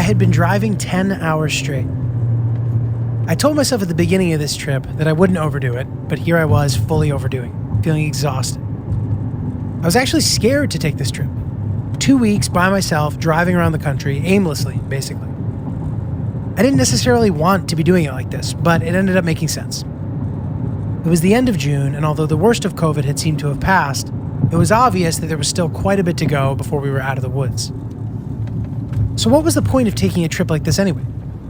I had been driving 10 hours straight. I told myself at the beginning of this trip that I wouldn't overdo it, but here I was fully overdoing, feeling exhausted. I was actually scared to take this trip. 2 weeks by myself, driving around the country, aimlessly, basically. I didn't necessarily want to be doing it like this, but it ended up making sense. It was the end of June, and although the worst of COVID had seemed to have passed, it was obvious that there was still quite a bit to go before we were out of the woods. So what was the point of taking a trip like this anyway?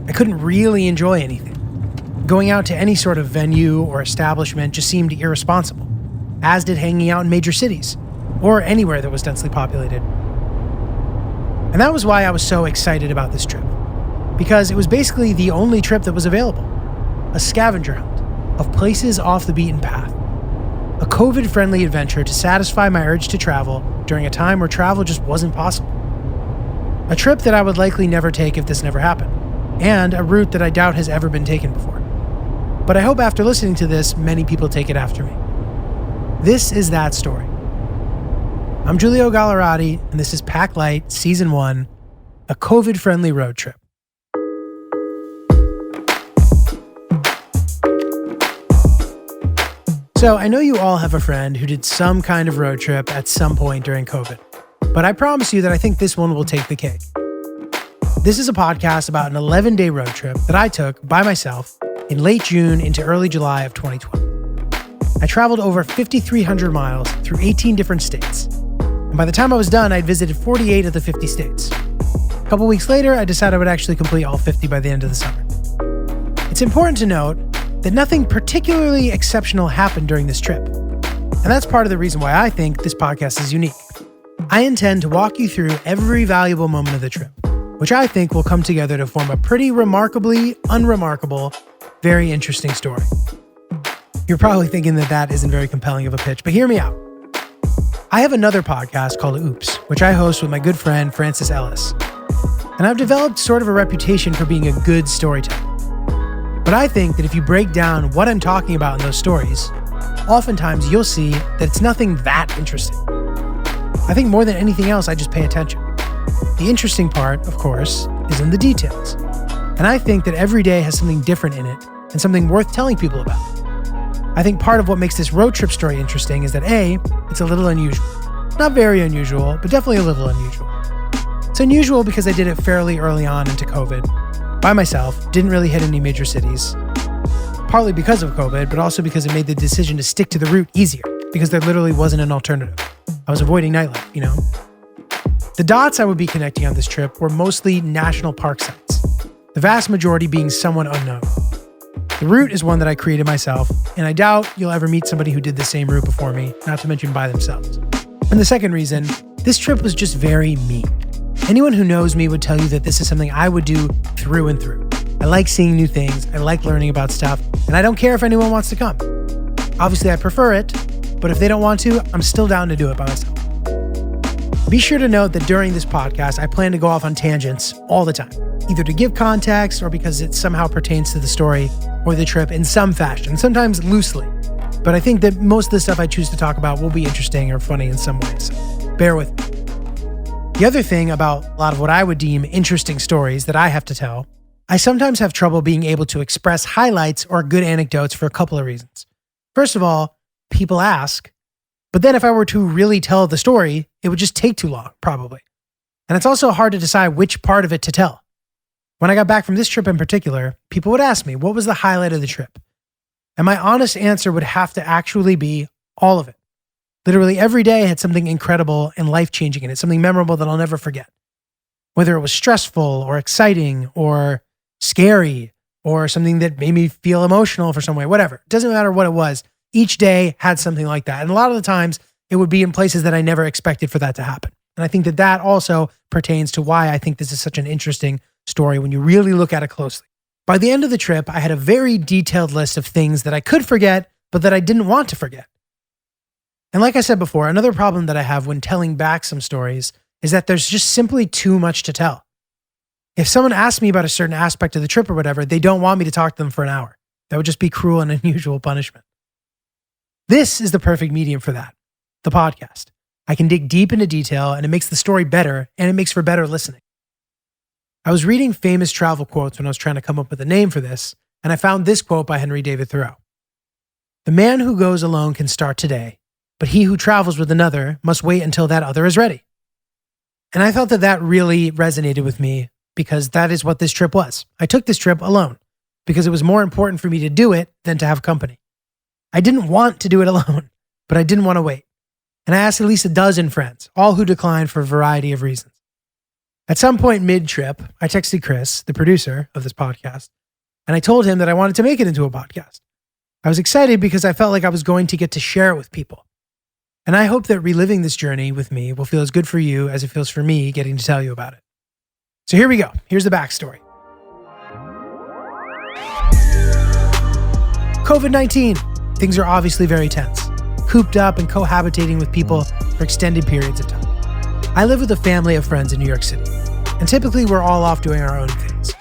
I couldn't really enjoy anything. Going out to any sort of venue or establishment just seemed irresponsible, as did hanging out in major cities, or anywhere that was densely populated. And that was why I was so excited about this trip, because it was basically the only trip that was available. A scavenger hunt of places off the beaten path. A COVID-friendly adventure to satisfy my urge to travel during a time where travel just wasn't possible. A trip that I would likely never take if this never happened, and a route that I doubt has ever been taken before. But I hope after listening to this, many people take it after me. This is that story. I'm Giulio, and this is Pack Light Season 1, a COVID-friendly road trip. So I know you all have a friend who did some kind of road trip at some point during COVID, but I promise you that I think this one will take the cake. This is a podcast about an 11-day road trip that I took by myself in late June into early July of 2020. I traveled over 5,300 miles through 18 different states. And by the time I was done, I'd visited 48 of the 50 states. A couple weeks later, I decided I would actually complete all 50 by the end of the summer. It's important to note that nothing particularly exceptional happened during this trip. And that's part of the reason why I think this podcast is unique. I intend to walk you through every valuable moment of the trip, which I think will come together to form a pretty remarkably unremarkable, very interesting story. You're probably thinking that that isn't very compelling of a pitch, but hear me out. I have another podcast called Oops, which I host with my good friend Francis Ellis. And I've developed sort of a reputation for being a good storyteller. But I think that if you break down what I'm talking about in those stories, oftentimes you'll see that it's nothing that interesting. I think more than anything else, I just pay attention. The interesting part, of course, is in the details. And I think that every day has something different in it and something worth telling people about. I think part of what makes this road trip story interesting is that A, it's a little unusual. Not very unusual, but definitely a little unusual. It's unusual because I did it fairly early on into COVID, by myself, didn't really hit any major cities. Partly because of COVID, but also because it made the decision to stick to the route easier, because there literally wasn't an alternative. I was avoiding nightlife, you know? The dots I would be connecting on this trip were mostly national park sites, the vast majority being somewhat unknown. The route is one that I created myself, and I doubt you'll ever meet somebody who did the same route before me, not to mention by themselves. And the second reason, this trip was just very me. Anyone who knows me would tell you that this is something I would do through and through. I like seeing new things, I like learning about stuff, and I don't care if anyone wants to come. Obviously, I prefer it, but if they don't want to, I'm still down to do it by myself. Be sure to note that during this podcast, I plan to go off on tangents all the time, either to give context or because it somehow pertains to the story or the trip in some fashion, sometimes loosely. But I think that most of the stuff I choose to talk about will be interesting or funny in some ways, so bear with me. The other thing about a lot of what I would deem interesting stories that I have to tell, I sometimes have trouble being able to express highlights or good anecdotes for a couple of reasons. First of all, people ask, but then if I were to really tell the story, it would just take too long, probably. And it's also hard to decide which part of it to tell. When I got back from this trip in particular, people would ask me, what was the highlight of the trip? And my honest answer would have to actually be all of it. Literally every day had something incredible and life-changing in it, something memorable that I'll never forget. Whether it was stressful or exciting or scary or something that made me feel emotional for some way, whatever. It doesn't matter what it was. Each day had something like that. And a lot of the times it would be in places that I never expected for that to happen. And I think that that also pertains to why I think this is such an interesting story when you really look at it closely. By the end of the trip, I had a very detailed list of things that I could forget, but that I didn't want to forget. And like I said before, another problem that I have when telling back some stories is that there's just simply too much to tell. If someone asks me about a certain aspect of the trip or whatever, they don't want me to talk to them for an hour. That would just be cruel and unusual punishment. This is the perfect medium for that, the podcast. I can dig deep into detail and it makes the story better and it makes for better listening. I was reading famous travel quotes when I was trying to come up with a name for this, and I found this quote by Henry David Thoreau. "The man who goes alone can start today, but he who travels with another must wait until that other is ready." And I felt that really resonated with me because that is what this trip was. I took this trip alone because it was more important for me to do it than to have company. I didn't want to do it alone, but I didn't want to wait. And I asked at least a dozen friends, all who declined for a variety of reasons. At some point mid-trip, I texted Chris, the producer of this podcast, and I told him that I wanted to make it into a podcast. I was excited because I felt like I was going to get to share it with people. And I hope that reliving this journey with me will feel as good for you as it feels for me getting to tell you about it. So here we go. Here's the backstory. COVID-19. Things are obviously very tense, cooped up and cohabitating with people for extended periods of time. I live with a family of friends in New York City, and typically we're all off doing our own things.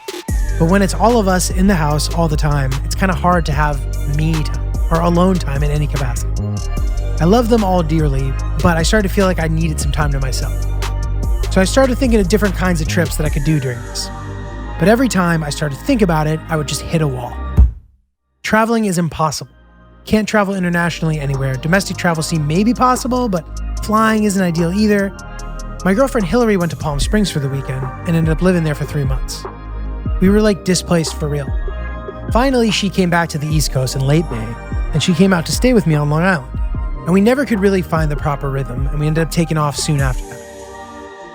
But when it's all of us in the house all the time, it's kind of hard to have me time or alone time in any capacity. I love them all dearly, but I started to feel like I needed some time to myself. So I started thinking of different kinds of trips that I could do during this. But every time I started to think about it, I would just hit a wall. Traveling is impossible. Can't travel internationally anywhere. Domestic travel seemed maybe possible, but flying isn't ideal either. My girlfriend Hillary went to Palm Springs for the weekend and ended up living there for 3 months. We were like displaced for real. Finally, she came back to the East Coast in late May, and she came out to stay with me on Long Island. And we never could really find the proper rhythm, and we ended up taking off soon after that.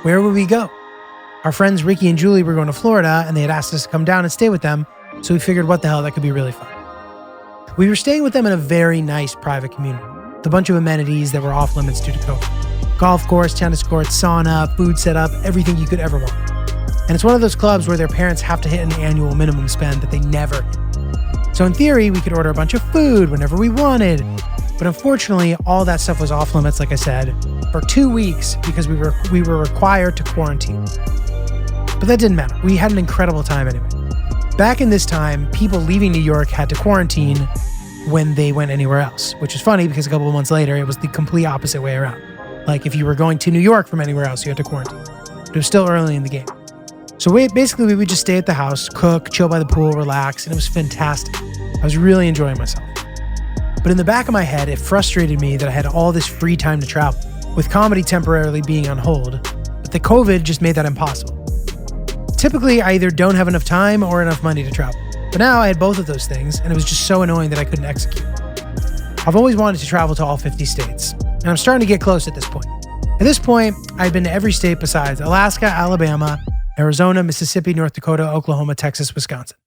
Where would we go? Our friends Ricky and Giulio were going to Florida, and they had asked us to come down and stay with them, so we figured what the hell, that could be really fun. We were staying with them in a very nice private community, with a bunch of amenities that were off limits due to COVID. Golf course, tennis courts, sauna, food setup, everything you could ever want. And it's one of those clubs where their parents have to hit an annual minimum spend that they never hit. So in theory, we could order a bunch of food whenever we wanted. But unfortunately, all that stuff was off limits, like I said, for 2 weeks because we were required to quarantine. But that didn't matter. We had an incredible time anyway. Back in this time, people leaving New York had to quarantine when they went anywhere else, which is funny because a couple of months later, it was the complete opposite way around. Like if you were going to New York from anywhere else, you had to quarantine. But it was still early in the game. So we would just stay at the house, cook, chill by the pool, relax, and it was fantastic. I was really enjoying myself. But in the back of my head, it frustrated me that I had all this free time to travel, with comedy temporarily being on hold, but the COVID just made that impossible. Typically, I either don't have enough time or enough money to travel. But now I had both of those things, and it was just so annoying that I couldn't execute. I've always wanted to travel to all 50 states, and I'm starting to get close at this point. At this point, I'd been to every state besides Alaska, Alabama, Arizona, Mississippi, North Dakota, Oklahoma, Texas, Wisconsin.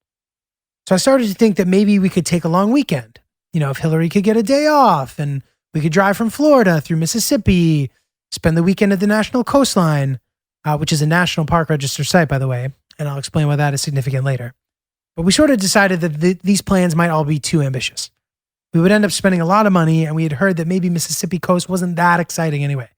So I started to think that maybe we could take a long weekend. You know, if Hillary could get a day off and we could drive from Florida through Mississippi, spend the weekend at the National Coastline, which is a National Park Register site, by the way, and I'll explain why that is significant later. But we sort of decided that these plans might all be too ambitious. We would end up spending a lot of money, and we had heard that maybe Mississippi coast wasn't that exciting anyway.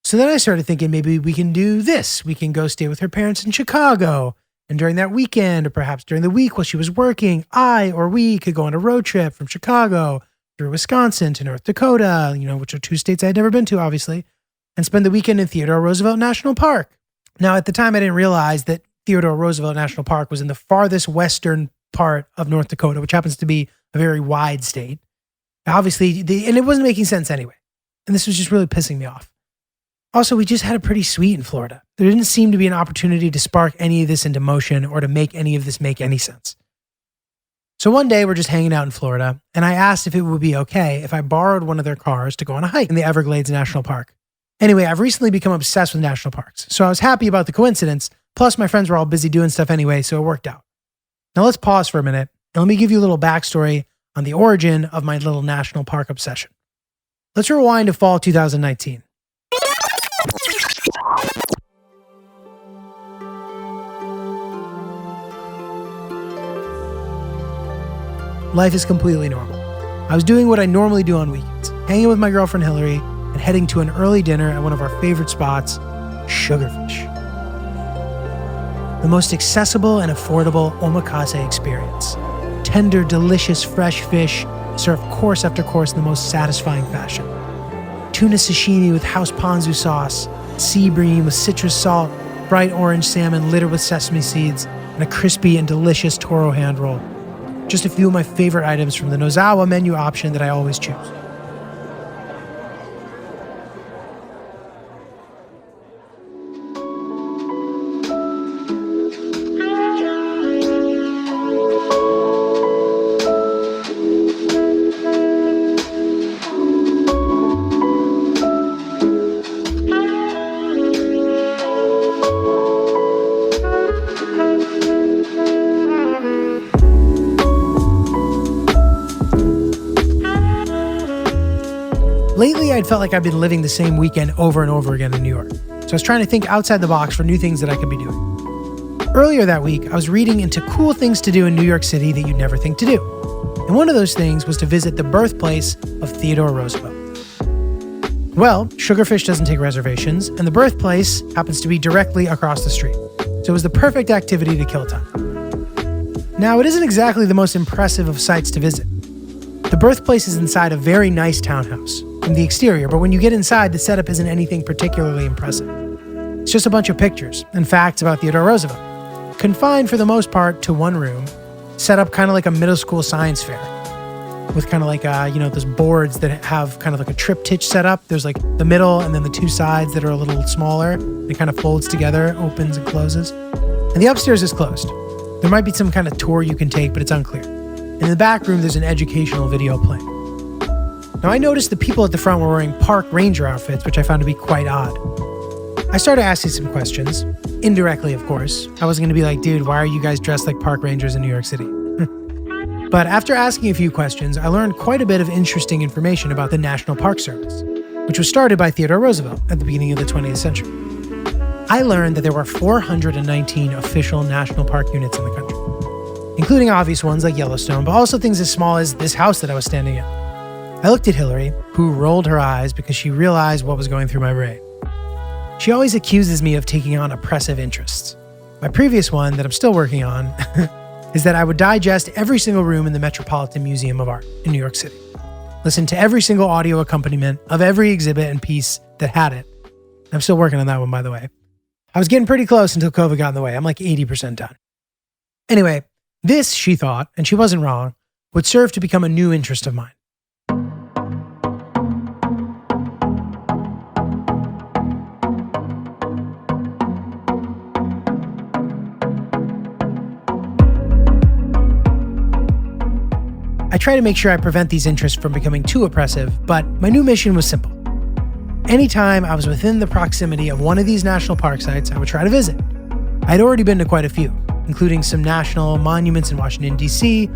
So then I started thinking maybe we can do this. We can go stay with her parents in Chicago. And during that weekend, or perhaps during the week while she was working, we could go on a road trip from Chicago through Wisconsin to North Dakota, which are 2 states I'd never been to, obviously, and spend the weekend in Theodore Roosevelt National Park. Now, at the time, I didn't realize that Theodore Roosevelt National Park was in the farthest western part of North Dakota, which happens to be a very wide state. Obviously, and it wasn't making sense anyway. And this was just really pissing me off. Also, we just had it pretty sweet in Florida. There didn't seem to be an opportunity to spark any of this into motion or to make any of this make any sense. So one day we're just hanging out in Florida, and I asked if it would be okay if I borrowed one of their cars to go on a hike in the Everglades National Park. Anyway, I've recently become obsessed with national parks, so I was happy about the coincidence, plus my friends were all busy doing stuff anyway, so it worked out. Now let's pause for a minute, and let me give you a little backstory on the origin of my little national park obsession. Let's rewind to fall 2019. Life is completely normal. I was doing what I normally do on weekends, hanging with my girlfriend Hillary and heading to an early dinner at one of our favorite spots, Sugarfish. The most accessible and affordable omakase experience. Tender, delicious, fresh fish served course after course in the most satisfying fashion. Tuna sashimi with house ponzu sauce, sea bream with citrus salt, bright orange salmon littered with sesame seeds, and a crispy and delicious toro hand roll. Just a few of my favorite items from the Nozawa menu option that I always choose. Lately, I'd felt like I'd been living the same weekend over and over again in New York. So I was trying to think outside the box for new things that I could be doing. Earlier that week, I was reading into cool things to do in New York City that you'd never think to do. And one of those things was to visit the birthplace of Theodore Roosevelt. Well, Sugarfish doesn't take reservations, and the birthplace happens to be directly across the street. So it was the perfect activity to kill time. Now, it isn't exactly the most impressive of sites to visit. The birthplace is inside a very nice townhouse from the exterior, but when you get inside, the setup isn't anything particularly impressive. It's just a bunch of pictures and facts about Theodore Roosevelt, confined for the most part to one room, set up kind of like a middle school science fair, with kind of like, those boards that have kind of like a triptych set up. There's like the middle and then the two sides that are a little smaller. It kind of folds together, opens and closes. And the upstairs is closed. There might be some kind of tour you can take, but it's unclear. And in the back room, there's an educational video playing. Now, I noticed the people at the front were wearing park ranger outfits, which I found to be quite odd. I started asking some questions, indirectly, of course. I wasn't going to be like, dude, why are you guys dressed like park rangers in New York City? But after asking a few questions, I learned quite a bit of interesting information about the National Park Service, which was started by Theodore Roosevelt at the beginning of the 20th century. I learned that there were 419 official national park units in the country, including obvious ones like Yellowstone, but also things as small as this house that I was standing in. I looked at Hillary, who rolled her eyes because she realized what was going through my brain. She always accuses me of taking on oppressive interests. My previous one, that I'm still working on, is that I would digest every single room in the Metropolitan Museum of Art in New York City, listen to every single audio accompaniment of every exhibit and piece that had it. I'm still working on that one, by the way. I was getting pretty close until COVID got in the way. I'm like 80% done. Anyway, this, she thought, and she wasn't wrong, would serve to become a new interest of mine. I try to make sure I prevent these interests from becoming too oppressive, but my new mission was simple. Anytime I was within the proximity of one of these national park sites, I would try to visit. I'd already been to quite a few, including some national monuments in Washington, D.C.,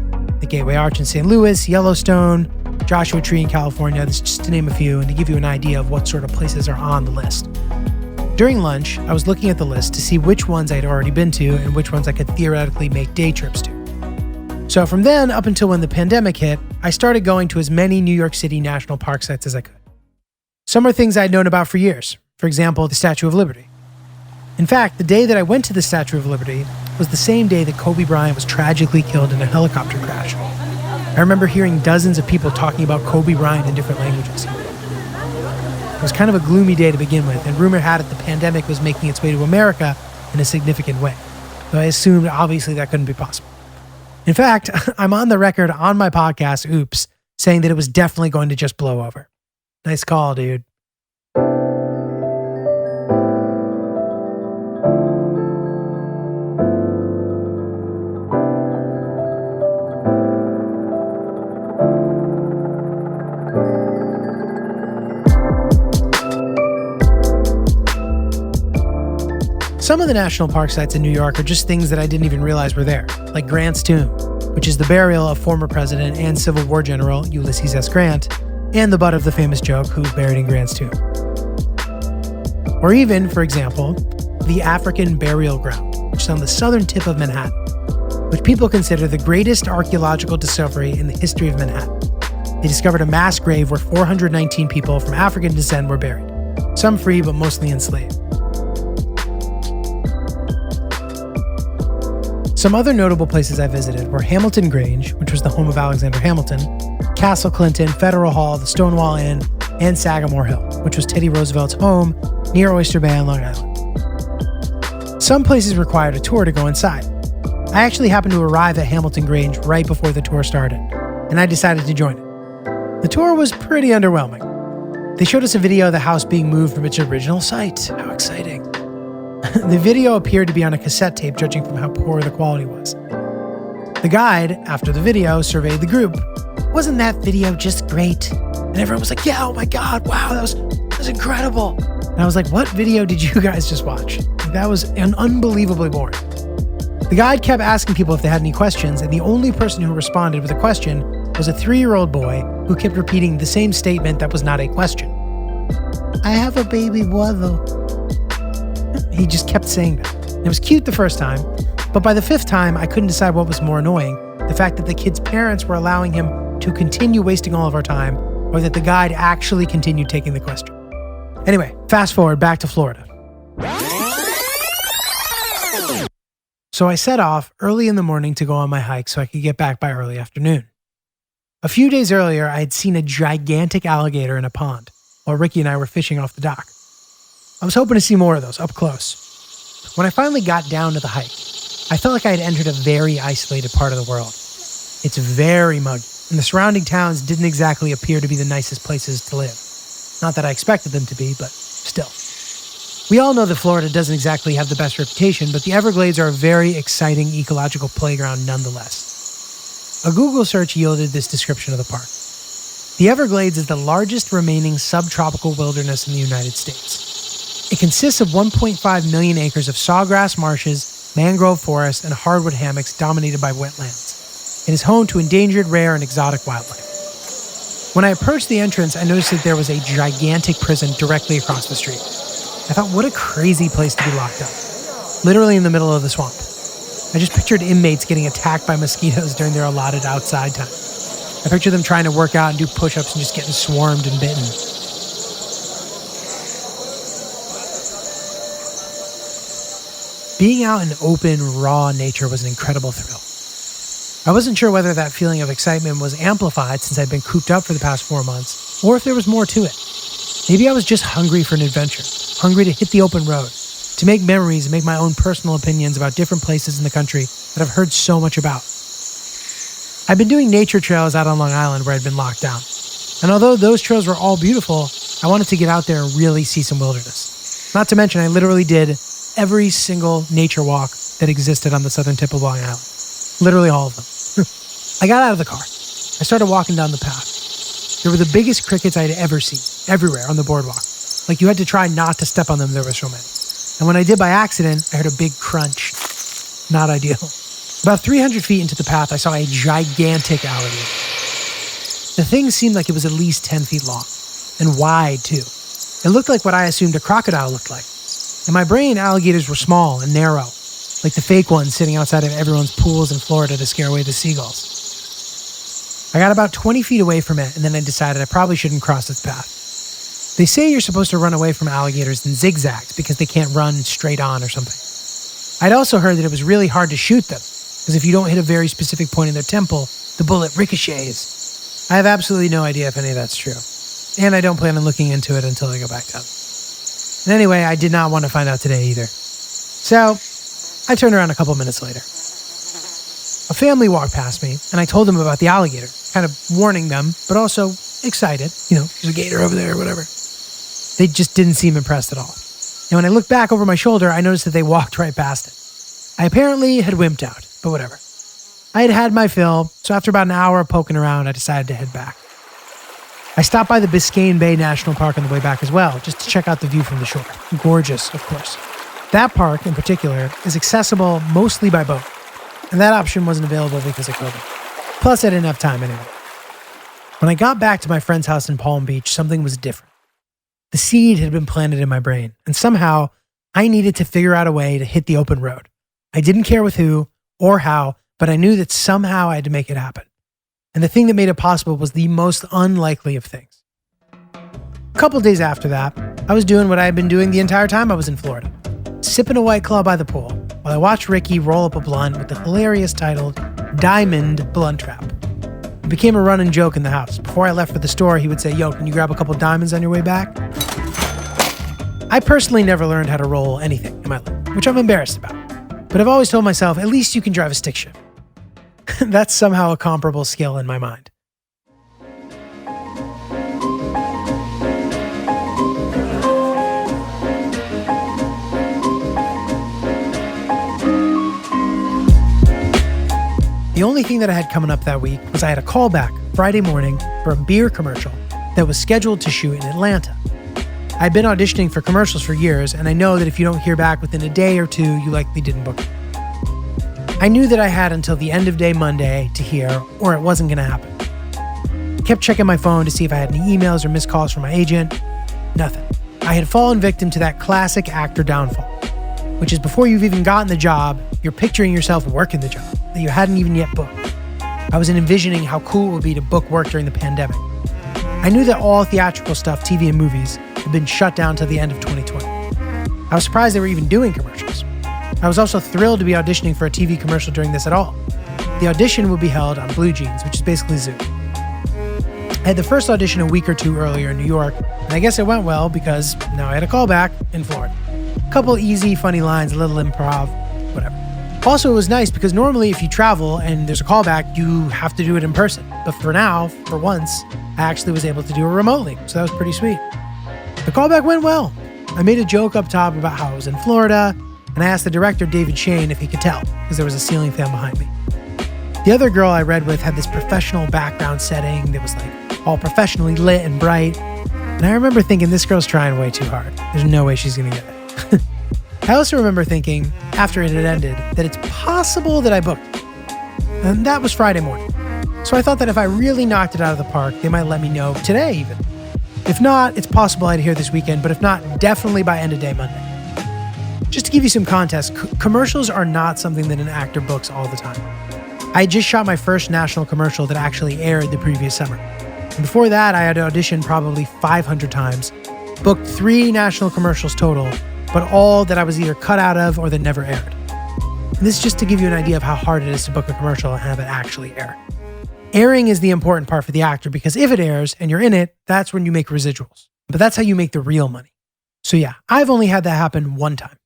the Gateway Arch in St. Louis, Yellowstone, Joshua Tree in California, just to name a few, and to give you an idea of what sort of places are on the list. During lunch, I was looking at the list to see which ones I'd already been to and which ones I could theoretically make day trips to. So from then up until when the pandemic hit, I started going to as many New York City national park sites as I could. Some are things I'd known about for years. For example, the Statue of Liberty. In fact, the day that I went to the Statue of Liberty was the same day that Kobe Bryant was tragically killed in a helicopter crash. I remember hearing dozens of people talking about Kobe Bryant in different languages. It was kind of a gloomy day to begin with, and rumor had it the pandemic was making its way to America in a significant way. Though I assumed obviously that couldn't be possible. In fact, I'm on the record on my podcast, Oops, saying that it was definitely going to just blow over. Nice call, dude. Some of the national park sites in New York are just things that I didn't even realize were there, like Grant's tomb, which is the burial of former President and Civil War General Ulysses S. Grant, and the butt of the famous joke, who's buried in Grant's tomb. Or even, for example, the African Burial Ground, which is on the southern tip of Manhattan, which people consider the greatest archaeological discovery in the history of Manhattan. They discovered a mass grave where 419 people from African descent were buried, some free but mostly enslaved. Some other notable places I visited were Hamilton Grange, which was the home of Alexander Hamilton, Castle Clinton, Federal Hall, the Stonewall Inn, and Sagamore Hill, which was Teddy Roosevelt's home near Oyster Bay on Long Island. some places required a tour to go inside. I actually happened to arrive at Hamilton Grange right before the tour started, and I decided to join it. The tour was pretty underwhelming. They showed us a video of the house being moved from its original site. How exciting. The video appeared to be on a cassette tape, judging from how poor the quality was. The guide, after the video, surveyed the group. "Wasn't that video just great?" And everyone was like, "Yeah, oh my God, wow, that was incredible." And I was like, "What video did you guys just watch?" Like, that was unbelievably boring. The guide kept asking people if they had any questions, and the only person who responded with a question was a 3-year-old boy who kept repeating the same statement that was not a question. "I have a baby brother." He just kept saying that. It was cute the first time, but by the 5th time, I couldn't decide what was more annoying, the fact that the kid's parents were allowing him to continue wasting all of our time, or that the guide actually continued taking the question. Anyway, fast forward back to Florida. So I set off early in the morning to go on my hike so I could get back by early afternoon. A few days earlier, I had seen a gigantic alligator in a pond while Ricky and I were fishing off the dock. I was hoping to see more of those up close. When I finally got down to the hike, I felt like I had entered a very isolated part of the world. It's very muggy, and the surrounding towns didn't exactly appear to be the nicest places to live. Not that I expected them to be, but still. We all know that Florida doesn't exactly have the best reputation, but the Everglades are a very exciting ecological playground nonetheless. A Google search yielded this description of the park. The Everglades is the largest remaining subtropical wilderness in the United States. It consists of 1.5 million acres of sawgrass marshes, mangrove forests, and hardwood hammocks dominated by wetlands. It is home to endangered, rare, and exotic wildlife. When I approached the entrance, I noticed that there was a gigantic prison directly across the street. I thought, what a crazy place to be locked up. Literally in the middle of the swamp. I just pictured inmates getting attacked by mosquitoes during their allotted outside time. I pictured them trying to work out and do push-ups and just getting swarmed and bitten. Being out in open, raw nature was an incredible thrill. I wasn't sure whether that feeling of excitement was amplified since I'd been cooped up for the past 4 months, or if there was more to it. Maybe I was just hungry for an adventure, hungry to hit the open road, to make memories and make my own personal opinions about different places in the country that I've heard so much about. I've been doing nature trails out on Long Island where I'd been locked down. And although those trails were all beautiful, I wanted to get out there and really see some wilderness. Not to mention, I literally did every single nature walk that existed on the southern tip of Long Island. Literally all of them. I got out of the car. I started walking down the path. There were the biggest crickets I'd ever seen, everywhere on the boardwalk. Like you had to try not to step on them, there were so many. And when I did by accident, I heard a big crunch. Not ideal. About 300 feet into the path, I saw a gigantic alligator. The thing seemed like it was at least 10 feet long, and wide too. It looked like what I assumed a crocodile looked like. In my brain, alligators were small and narrow, like the fake ones sitting outside of everyone's pools in Florida to scare away the seagulls. I got about 20 feet away from it, and then I decided I probably shouldn't cross its path. They say you're supposed to run away from alligators in zigzags because they can't run straight on or something. I'd also heard that it was really hard to shoot them, because if you don't hit a very specific point in their temple, the bullet ricochets. I have absolutely no idea if any of that's true, and I don't plan on looking into it until I go back down. And anyway, I did not want to find out today either. So, I turned around a couple minutes later. A family walked past me, and I told them about the alligator, kind of warning them, but also excited. You know, there's a gator over there or whatever. They just didn't seem impressed at all. And when I looked back over my shoulder, I noticed that they walked right past it. I apparently had wimped out, but whatever. I had had my fill, so after about an hour of poking around, I decided to head back. I stopped by the Biscayne Bay National Park on the way back as well, just to check out the view from the shore. Gorgeous, of course. That park, in particular, is accessible mostly by boat, and that option wasn't available because of COVID. Plus, I didn't have time anyway. When I got back to my friend's house in Palm Beach, something was different. The seed had been planted in my brain, and somehow I needed to figure out a way to hit the open road. I didn't care with who or how, but I knew that somehow I had to make it happen. And the thing that made it possible was the most unlikely of things. A couple days after that, I was doing what I had been doing the entire time I was in Florida, sipping a White Claw by the pool while I watched Ricky roll up a blunt with the hilarious title, Diamond Blunt Trap. It became a running joke in the house. Before I left for the store, he would say, "Yo, can you grab a couple diamonds on your way back?" I personally never learned how to roll anything in my life, which I'm embarrassed about. But I've always told myself, at least you can drive a stick shift. That's somehow a comparable skill in my mind. The only thing that I had coming up that week was I had a callback Friday morning for a beer commercial that was scheduled to shoot in Atlanta. I'd been auditioning for commercials for years, and I know that if you don't hear back within a day or two, you likely didn't book it. I knew that I had until the end of day Monday to hear, or it wasn't going to happen. I kept checking my phone to see if I had any emails or missed calls from my agent. Nothing. I had fallen victim to that classic actor downfall, which is before you've even gotten the job, you're picturing yourself working the job that you hadn't even yet booked. I was envisioning how cool it would be to book work during the pandemic. I knew that all theatrical stuff, TV and movies, had been shut down till the end of 2020. I was surprised they were even doing commercials. I was also thrilled to be auditioning for a TV commercial during this at all. The audition would be held on Blue Jeans, which is basically Zoom. I had the first audition a week or two earlier in New York, and I guess it went well because now I had a callback in Florida. A couple easy, funny lines, a little improv, whatever. Also, it was nice because normally if you travel and there's a callback, you have to do it in person. But for now, for once, I actually was able to do it remotely, so that was pretty sweet. The callback went well. I made a joke up top about how I was in Florida, and I asked the director, David Shane, if he could tell, because there was a ceiling fan behind me. The other girl I read with had this professional background setting that was like all professionally lit and bright, and I remember thinking, this girl's trying way too hard. There's no way she's gonna get it. I also remember thinking, after it had ended, that it's possible that I booked it. And that was Friday morning. So I thought that if I really knocked it out of the park, they might let me know today even. If not, it's possible I'd hear this weekend, but if not, definitely by end of day Monday. Just to give you some context, commercials are not something that an actor books all the time. I just shot my first national commercial that actually aired the previous summer. And before that, I had auditioned probably 500 times, booked 3 national commercials total, but all that I was either cut out of or that never aired. And this is just to give you an idea of how hard it is to book a commercial and have it actually air. Airing is the important part for the actor because if it airs and you're in it, that's when you make residuals. But that's how you make the real money. So yeah, I've only had that happen one time.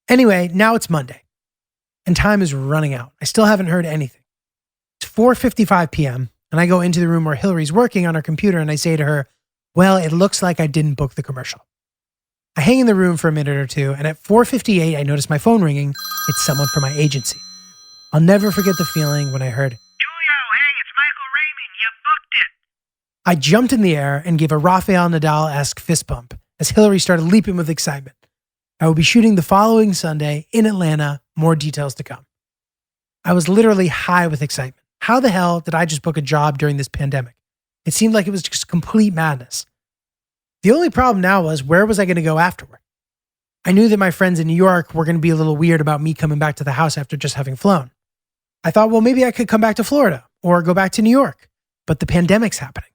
Anyway, now it's Monday and time is running out. I still haven't heard anything. It's 4:55 p.m. and I go into the room where Hillary's working on her computer and I say to her, well, it looks like I didn't book the commercial. I hang in the room for a minute or two, and at 4:58, I notice my phone ringing. It's someone from my agency. I'll never forget the feeling when I heard, Giulio, hey, it's Michael Raymond. You booked it. I jumped in the air and gave a Rafael Nadal-esque fist bump as Hillary started leaping with excitement. I will be shooting the following Sunday in Atlanta. More details to come. I was literally high with excitement. How the hell did I just book a job during this pandemic? It seemed like it was just complete madness. The only problem now was, where was I going to go afterward? I knew that my friends in New York were going to be a little weird about me coming back to the house after just having flown. I thought, well, maybe I could come back to Florida or go back to New York, but the pandemic's happening.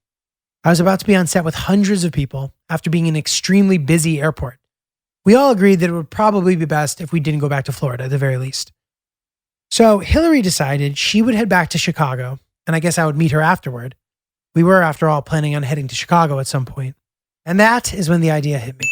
I was about to be on set with hundreds of people after being in an extremely busy airport. We all agreed that it would probably be best if we didn't go back to Florida at the very least. So Hillary decided she would head back to Chicago, and I guess I would meet her afterward. We were, after all, planning on heading to Chicago at some point. And that is when the idea hit me.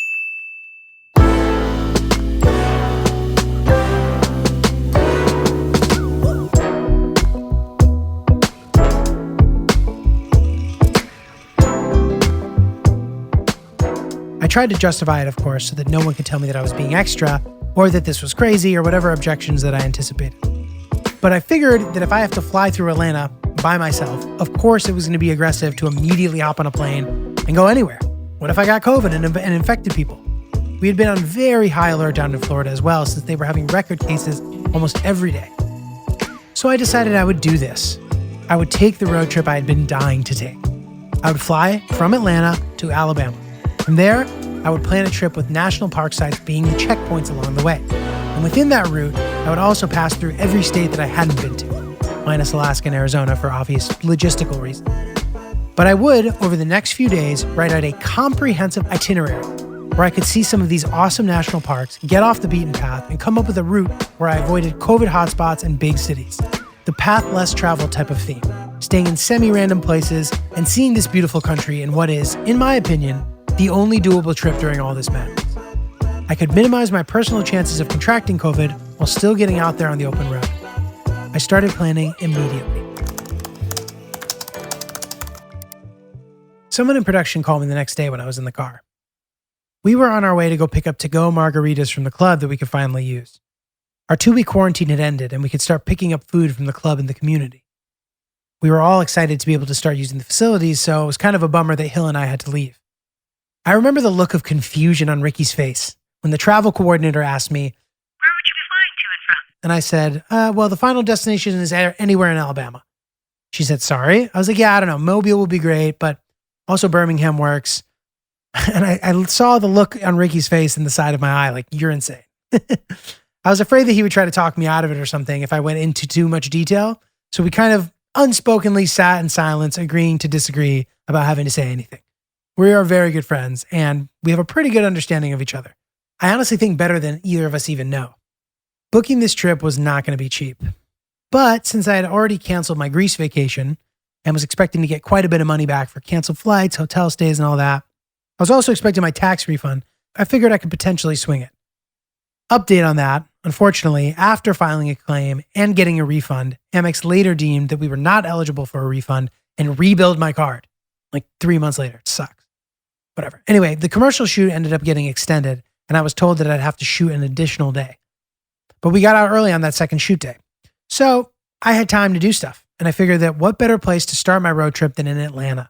I tried to justify it, of course, so that no one could tell me that I was being extra or that this was crazy or whatever objections that I anticipated. But I figured that if I have to fly through Atlanta by myself, of course it was going to be aggressive to immediately hop on a plane and go anywhere. What if I got COVID and infected people? We had been on very high alert down in Florida as well, since they were having record cases almost every day. So I decided I would do this. I would take the road trip I had been dying to take. I would fly from Atlanta to Alabama. From there, I would plan a trip with national park sites being the checkpoints along the way. And within that route, I would also pass through every state that I hadn't been to, minus Alaska and Arizona for obvious logistical reasons. But I would, over the next few days, write out a comprehensive itinerary where I could see some of these awesome national parks, get off the beaten path, and come up with a route where I avoided COVID hotspots and big cities. The path less traveled type of theme, staying in semi-random places and seeing this beautiful country in what is, in my opinion, the only doable trip during all this madness. I could minimize my personal chances of contracting COVID while still getting out there on the open road. I started planning immediately. Someone in production called me the next day when I was in the car. We were on our way to go pick up to-go margaritas from the club that we could finally use. Our 2-week quarantine had ended and we could start picking up food from the club in the community. We were all excited to be able to start using the facilities, so it was kind of a bummer that Hill and I had to leave. I remember the look of confusion on Ricky's face when the travel coordinator asked me, Where would you be flying to and from? and I said, well, the final destination is anywhere in Alabama. She said, sorry? I was like, yeah, I don't know. Mobile would be great, but also Birmingham works. And I saw the look on Ricky's face in the side of my eye, like, you're insane. I was afraid that he would try to talk me out of it or something if I went into too much detail. So we kind of unspokenly sat in silence, agreeing to disagree about having to say anything. We are very good friends and we have a pretty good understanding of each other. I honestly think better than either of us even know. Booking this trip was not going to be cheap. But since I had already canceled my Greece vacation and was expecting to get quite a bit of money back for canceled flights, hotel stays, and all that, I was also expecting my tax refund. I figured I could potentially swing it. Update on that. Unfortunately, after filing a claim and getting a refund, Amex later deemed that we were not eligible for a refund and rebilled my card. Like 3 months later. It sucks. Whatever. Anyway, the commercial shoot ended up getting extended and I was told that I'd have to shoot an additional day. But we got out early on that second shoot day. So I had time to do stuff. And I figured that what better place to start my road trip than in Atlanta?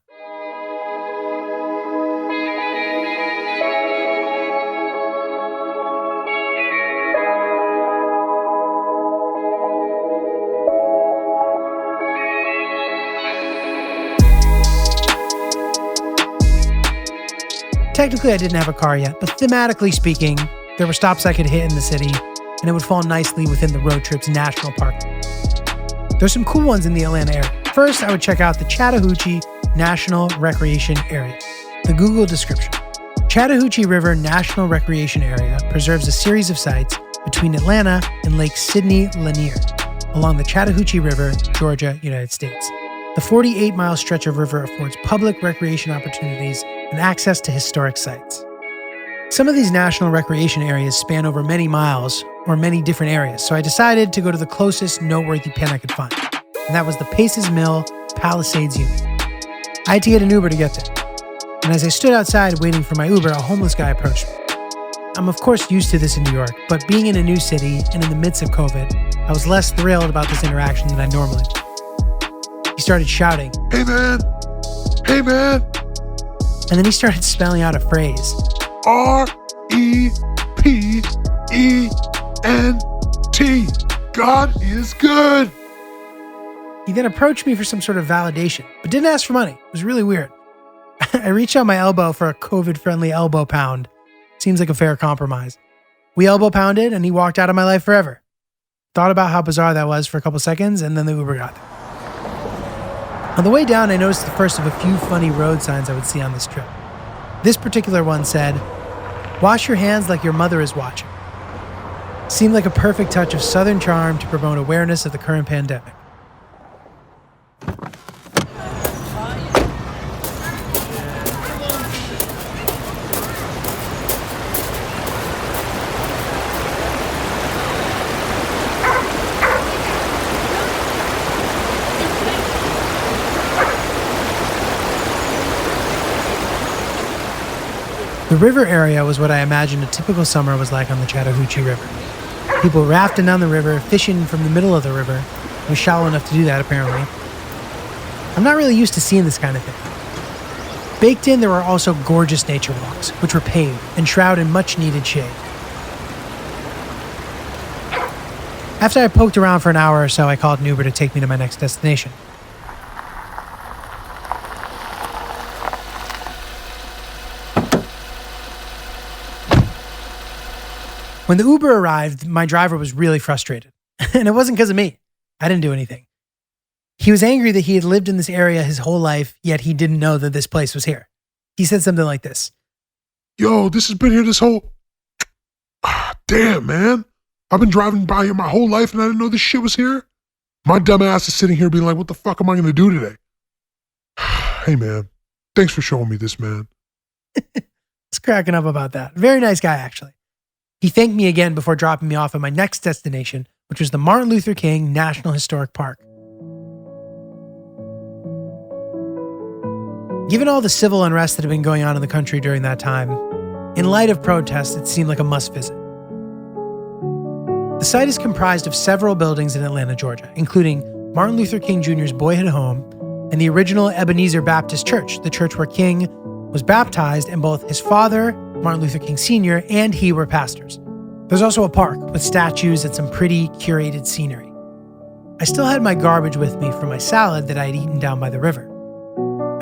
Technically, I didn't have a car yet, but thematically speaking, there were stops I could hit in the city, and it would fall nicely within the road trip's national park. There's some cool ones in the Atlanta area. First, I would check out the Chattahoochee National Recreation Area. The Google description. Chattahoochee River National Recreation Area preserves a series of sites between Atlanta and Lake Sidney Lanier, along the Chattahoochee River, Georgia, United States. The 48-mile stretch of river affords public recreation opportunities and access to historic sites. Some of these national recreation areas span over many miles or many different areas, so I decided to go to the closest noteworthy pin I could find, and that was the Paces Mill Palisades unit. I had to get an Uber to get there, and as I stood outside waiting for my Uber, a homeless guy approached me. I'm of course used to this in New York, but being in a new city and in the midst of COVID, I was less thrilled about this interaction than I normally would. He started shouting, Hey man! Hey man! And then he started spelling out a phrase. R-E-P-E-N-T. God is good. He then approached me for some sort of validation, but didn't ask for money. It was really weird. I reached out my elbow for a COVID-friendly elbow pound. Seems like a fair compromise. We elbow pounded and he walked out of my life forever. Thought about how bizarre that was for a couple seconds and then the Uber got there. On the way down, I noticed the first of a few funny road signs I would see on this trip. This particular one said, "Wash your hands like your mother is watching." Seemed like a perfect touch of Southern charm to promote awareness of the current pandemic. The river area was what I imagined a typical summer was like on the Chattahoochee River. People rafting down the river, fishing from the middle of the river. It was shallow enough to do that, apparently. I'm not really used to seeing this kind of thing. Baked in, there were also gorgeous nature walks, which were paved and shrouded in much-needed shade. After I poked around for an hour or so, I called an Uber to take me to my next destination. When the Uber arrived, my driver was really frustrated. And it wasn't because of me. I didn't do anything. He was angry that he had lived in this area his whole life, yet he didn't know that this place was here. He said something like this. Yo, this has been here this whole... damn, man. I've been driving by here my whole life and I didn't know this shit was here. My dumb ass is sitting here being like, what the fuck am I going to do today? Hey, man. Thanks for showing me this, man. It's cracking up about that. Very nice guy, actually. He thanked me again before dropping me off at my next destination, which was the Martin Luther King National Historic Park. Given all the civil unrest that had been going on in the country during that time, in light of protests, it seemed like a must visit. The site is comprised of several buildings in Atlanta, Georgia, including Martin Luther King Jr.'s boyhood home and the original Ebenezer Baptist Church, the church where King was baptized and both his father, Martin Luther King Sr., and he were pastors. There's also a park with statues and some pretty curated scenery. I still had my garbage with me from my salad that I had eaten down by the river.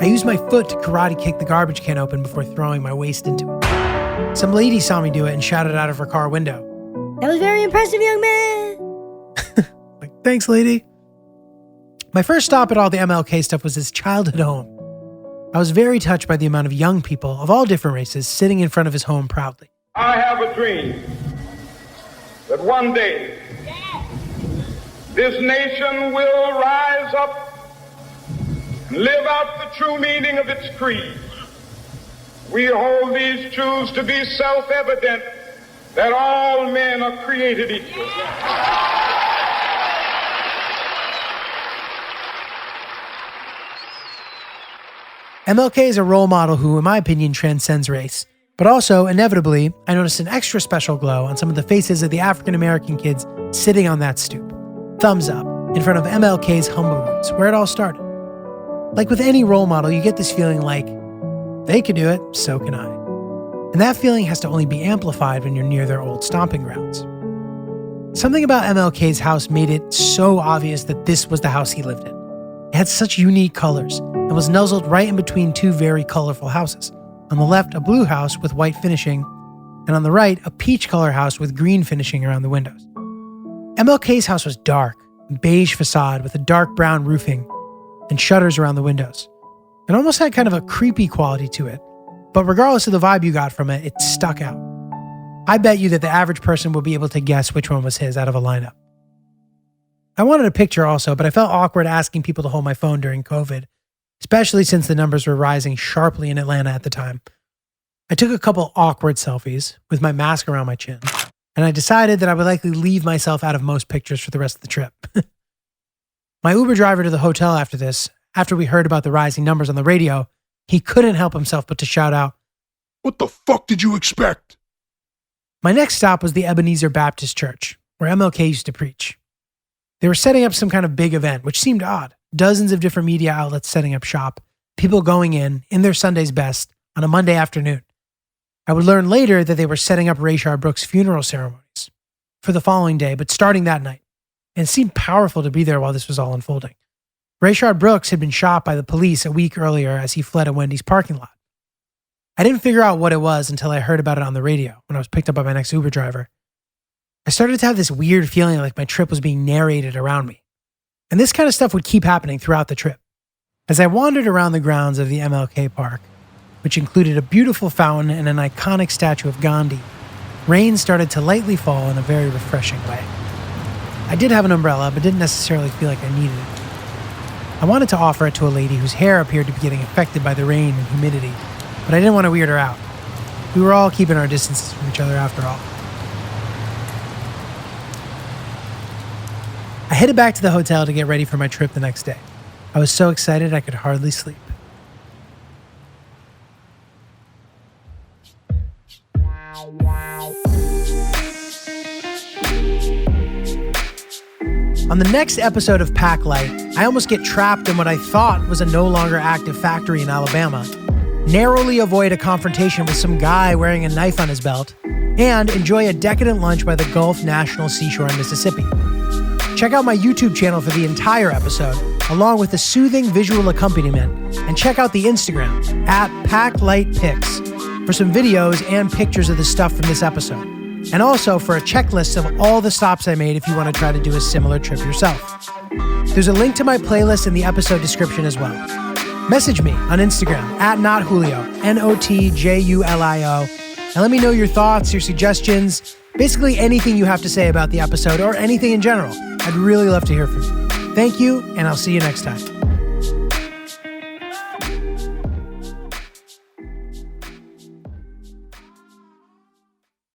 I used my foot to karate kick the garbage can open before throwing my waste into it. Some lady saw me do it and shouted out of her car window, "That was very impressive, young man." Like, thanks, lady. My first stop at all the MLK stuff was his childhood home. I was very touched by the amount of young people of all different races sitting in front of his home proudly. I have a dream that one day this nation will rise up and live out the true meaning of its creed. We hold these truths to be self-evident, that all men are created equal. MLK is a role model who, in my opinion, transcends race. But also, inevitably, I noticed an extra special glow on some of the faces of the African-American kids sitting on that stoop. Thumbs up, in front of MLK's humble roots, where it all started. Like with any role model, you get this feeling like, they can do it, so can I. And that feeling has to only be amplified when you're near their old stomping grounds. Something about MLK's house made it so obvious that this was the house he lived in. It had such unique colors and was nuzzled right in between two very colorful houses. On the left, a blue house with white finishing, and on the right, a peach color house with green finishing around the windows. MLK's house was dark, beige facade with a dark brown roofing and shutters around the windows. It almost had kind of a creepy quality to it, but regardless of the vibe you got from it, it stuck out. I bet you that the average person would be able to guess which one was his out of a lineup. I wanted a picture also, but I felt awkward asking people to hold my phone during COVID, especially since the numbers were rising sharply in Atlanta at the time. I took a couple awkward selfies with my mask around my chin, and I decided that I would likely leave myself out of most pictures for the rest of the trip. My Uber driver to the hotel after we heard about the rising numbers on the radio, he couldn't help himself but to shout out, "What the fuck did you expect?" My next stop was the Ebenezer Baptist Church, where MLK used to preach. They were setting up some kind of big event, which seemed odd. Dozens of different media outlets setting up shop, people going in their Sunday's best, on a Monday afternoon. I would learn later that they were setting up Rayshard Brooks' funeral ceremonies for the following day, but starting that night. And it seemed powerful to be there while this was all unfolding. Rayshard Brooks had been shot by the police a week earlier as he fled a Wendy's parking lot. I didn't figure out what it was until I heard about it on the radio when I was picked up by my next Uber driver. I started to have this weird feeling like my trip was being narrated around me. And this kind of stuff would keep happening throughout the trip. As I wandered around the grounds of the MLK Park, which included a beautiful fountain and an iconic statue of Gandhi, rain started to lightly fall in a very refreshing way. I did have an umbrella, but didn't necessarily feel like I needed it. I wanted to offer it to a lady whose hair appeared to be getting affected by the rain and humidity, but I didn't want to weird her out. We were all keeping our distances from each other after all. I headed back to the hotel to get ready for my trip the next day. I was so excited I could hardly sleep. On the next episode of Pack Light, I almost get trapped in what I thought was a no longer active factory in Alabama, narrowly avoid a confrontation with some guy wearing a knife on his belt, and enjoy a decadent lunch by the Gulf National Seashore in Mississippi. Check out my YouTube channel for the entire episode, along with the soothing visual accompaniment, and check out the Instagram @PackLightPics for some videos and pictures of the stuff from this episode. And also for a checklist of all the stops I made if you want to try to do a similar trip yourself. There's a link to my playlist in the episode description as well. Message me on Instagram @NotJulio, NOTJULIO, and let me know your thoughts, your suggestions, basically anything you have to say about the episode or anything in general. I'd really love to hear from you. Thank you, and I'll see you next time.